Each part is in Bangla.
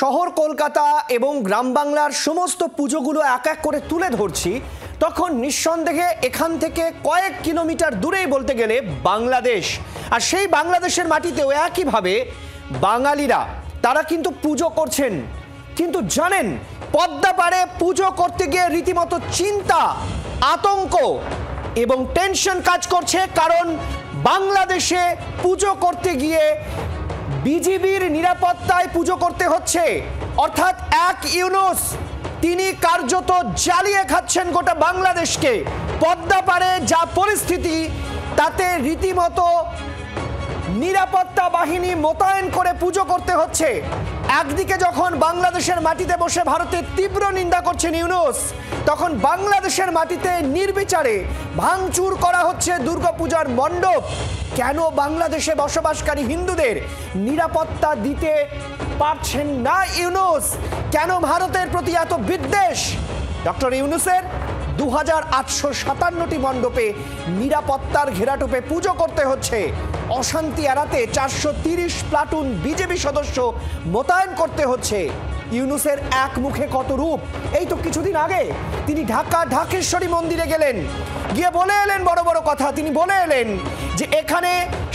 শহর কলকাতা এবং গ্রাম বাংলার সমস্ত পুজোগুলো এক এক করে তুলে ধরছি, তখন নিঃসন্দেহে এখান থেকে কয়েক কিলোমিটার দূরেই বলতে গেলে বাংলাদেশ। আর সেই বাংলাদেশের মাটিতেও একইভাবে বাঙালিরা তারা কিন্তু পুজো করছেন। কিন্তু জানেন, পদ্মা পাড়ে পুজো করতে গিয়ে রীতিমতো চিন্তা, আতঙ্ক এবং টেনশন কাজ করছে, কারণ বাংলাদেশে পুজো করতে গিয়ে বিজিবির নিরাপত্তায় পুজো করতে হচ্ছে। অর্থাৎ এক ইউনূস তিনি কার্যত জ্বালিয়ে খাচ্ছেন গোটা বাংলাদেশকে। পদ্মা পাড়ে যা পরিস্থিতি, তাতে রীতিমতো নিরাপত্তা বাহিনী মোতায়েন করে পুজো করতে হচ্ছে। একদিকে যখন বাংলাদেশের মাটিতে বসে ভারতের তীব্র নিন্দা করছেন ইউনূস, তখন বাংলাদেশের মাটিতে নির্বিচারে ভাঙচুর করা হচ্ছে দুর্গাপূজার মণ্ডপ। কেন বাংলাদেশে বসবাসকারী হিন্দুদের নিরাপত্তা দিতে পারছেন না ইউনূস? কেন ভারতের প্রতি এত বিদ্বেষ? ডক্টর ইউনূসের 2857টি মণ্ডপে নিরাপত্তার ঘেরাটোপে পুজো করতে হচ্ছে। অশান্তি এড়াতে 430 প্লাটুন বিজেপি সদস্য মোতায়েন করতে হচ্ছে। ইউনূসের এক মুখে কত রূপ। এই তো কিছুদিন আগে তিনি ঢাকেশ্বরী মন্দিরে গেলেন, গিয়ে বলে এলেন বড় বড় কথা। তিনি বলে এলেন যে এখানে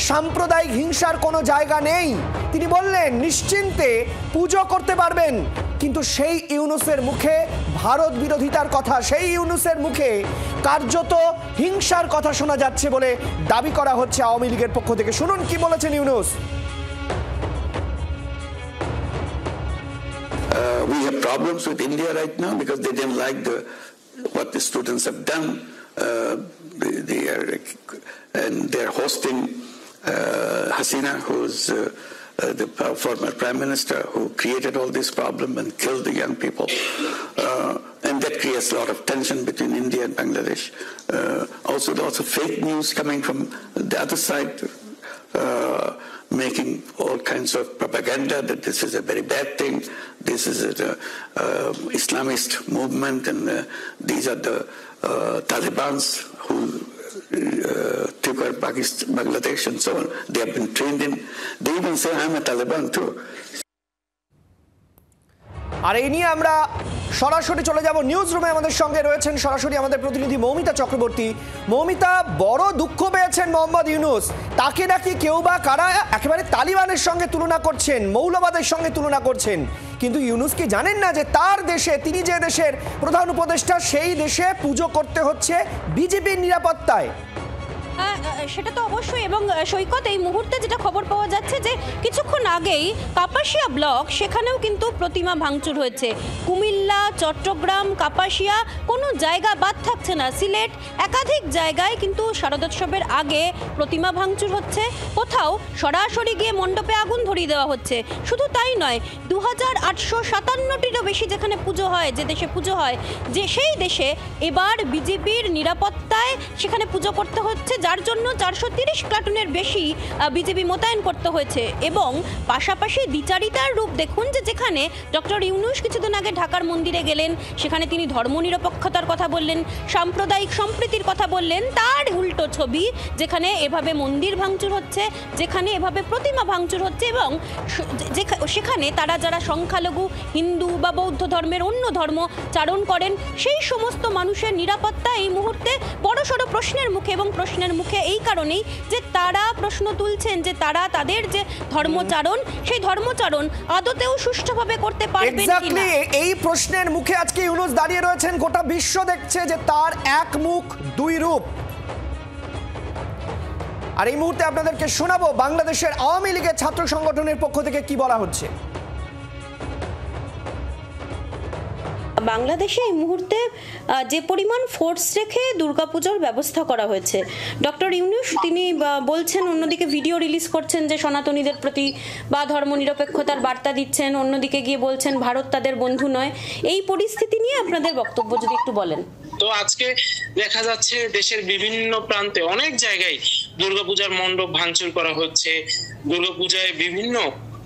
সাম্প্রদায়িক হিংসার কোনো জায়গা নেই। তিনি বললেন নিশ্চিন্তে পুজো করতে পারবেন। কিন্তু সেই ইউনূসের মুখে ভারত বিরোধিতার কথা, সেই ইউনূসের মুখে কার্যত হিংসার কথা শোনা যাচ্ছে বলে দাবি করা হচ্ছে আওয়ামী লীগের পক্ষ থেকে। শুনুন কি বলেছেন Yunus. We have problems with India right now because they didn't like what the students have done. They're hosting Hasina, who's the former prime minister, who created all this problem and killed the young people. And that creates a lot of tension between India and Bangladesh. Also fake news coming from the other side, making all kinds of propaganda that this is a very bad thing, this is an Islamist movement, and these are the Talibans who took over Bangladesh and so on. They have been trained in, they even say I'm a Taliban too. আর এই নিয়ে আমরা সরাসরি চলে যাব নিউজ রুমে। আমাদের সঙ্গে রয়েছেন সরাসরি আমাদের প্রতিনিধি মৌমিতা চক্রবর্তী। মৌমিতা, বড় দুঃখ পেয়েছেন মোহাম্মদ ইউনূস। তাকে নাকি কেউ বা কারা একেবারে তালিবানের সঙ্গে তুলনা করছেন, মৌলবাদের সঙ্গে তুলনা করছেন। কিন্তু ইউনূস কি জানেন না যে তার দেশে, তিনি যে দেশের প্রধান উপদেষ্টা, সেই দেশে পুজো করতে হচ্ছে বিজেপির নিরাপত্তায়? সেটা তো অবশ্যই। এবং সৈকত, এই মুহূর্তে যেটা খবর পাওয়া যাচ্ছে যে কিছুক্ষণ আগেই কাপাসিয়া ব্লক, সেখানেও কিন্তু প্রতিমা ভাঙচুর হয়েছে। কুমিল্লা, চট্টগ্রাম, কাপাসিয়া কোনো জায়গা বাদ থাকছে না। সিলেট, একাধিক জায়গায় কিন্তু শারদোৎসবের আগে প্রতিমা ভাঙচুর হচ্ছে। কোথাও সরাসরি গিয়ে মণ্ডপে আগুন ধরিয়ে দেওয়া হচ্ছে। শুধু তাই নয়, 2857টিরও বেশি যেখানে পুজো হয়, যে দেশে পুজো হয়, যে সেই দেশে এবার বিজেপির নিরাপত্তায় সেখানে পুজো করতে হচ্ছে, যার জন্য 430 প্লাটুনের বেশি বিজেপি মোতায়েন করতে হয়েছে। এবং পাশাপাশি দ্বিচারিতার রূপ দেখুন, যে যেখানে ডক্টর ইউনূস কিছুদিন আগে ঢাকার মন্দিরে গেলেন, সেখানে তিনি ধর্মনিরপেক্ষতার কথা বললেন, সাম্প্রদায়িক সম্প্রীতির কথা বললেন, তার উল্টো ছবি যেখানে এভাবে মন্দির ভাঙচুর হচ্ছে, যেখানে এভাবে প্রতিমা ভাঙচুর হচ্ছে। এবং সেখানে তারা যারা সংখ্যালঘু হিন্দু বা বৌদ্ধ ধর্মের অন্য ধর্ম চারণ করেন, সেই সমস্ত মানুষের নিরাপত্তা এই মুহূর্তে বড়সড় প্রশ্নের মুখে। এবং প্রশ্নের মুখে এই কারণেই যে তারা প্রশ্ন তুলছেন যে তারা তাদের যে ধর্মচারণ, সেই ধর্মচারণ আদতেও সুষ্ঠুভাবে করতে পারবেন কিনা। এই প্রশ্নের মুখে আজকে ইউনূস দাঁড়িয়ে রয়েছেন। গোটা বিশ্ব দেখছে যে তার এক মুখ দুই রূপ। আর এই মুহূর্তে আপনাদেরকে শোনাবো বাংলাদেশের আওয়ামী লীগের ছাত্র সংগঠনের পক্ষ থেকে কি বলা হচ্ছে। বাংলাদেশে এই মুহূর্তে যে পরিমাণ ফোর্স রেখে দুর্গাপূজার ব্যবস্থা করা হয়েছে, ডক্টর ইউনূস তিনি বলছেন, অন্যদিকে ভিডিও রিলিজ করছেন যে সনাতনীদের প্রতি বা ধর্মনিরপেক্ষতার বার্তা দিচ্ছেন, অন্যদিকে গিয়ে বলছেন ভারত তাদের বন্ধু নয়। এই পরিস্থিতি নিয়ে আপনাদের বক্তব্য যদি একটু বলেন। তো আজকে দেখা যাচ্ছে দেশের বিভিন্ন প্রান্তে অনেক জায়গায় দুর্গাপূজার মণ্ডপ ভাঙচুর করা হচ্ছে। দুর্গাপূজায় বিভিন্ন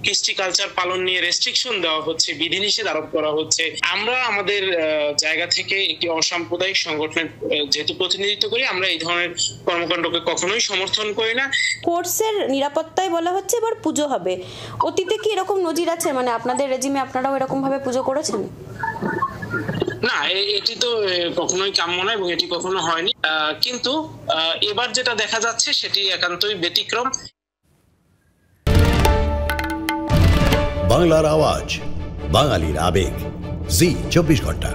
কৃষ্টি কালচার পালন নিয়ে রেস্ট্রিকশন দেওয়া হচ্ছে, বিধিনিষেধ আরোপ করা হচ্ছে। আমরা আমাদের জায়গা থেকে একটি অসাম্প্রদায়িক সংগঠনের যেহেতু প্রতিনিধিত্ব করি, আমরা এই ধরনের কর্মকাণ্ডকে কখনোই সমর্থন করি না। কোর্সের নিরাপত্তায় বলা হচ্ছে এবার পুজো হবে, অতীতে কি এরকম নজির আছে, মানে আপনাদের রেজিমে আপনারাও এরকম ভাবে পুজো করেছেন? না, এটি তো কখনোই কাম্য নয় এবং এটি কখনো হয়নি, কিন্তু এবার যেটা দেখা যাচ্ছে সেটি একান্তই ব্যতিক্রম। বাংলার আওয়াজ, বাঙালির আবেগ, জি 24 ঘন্টা।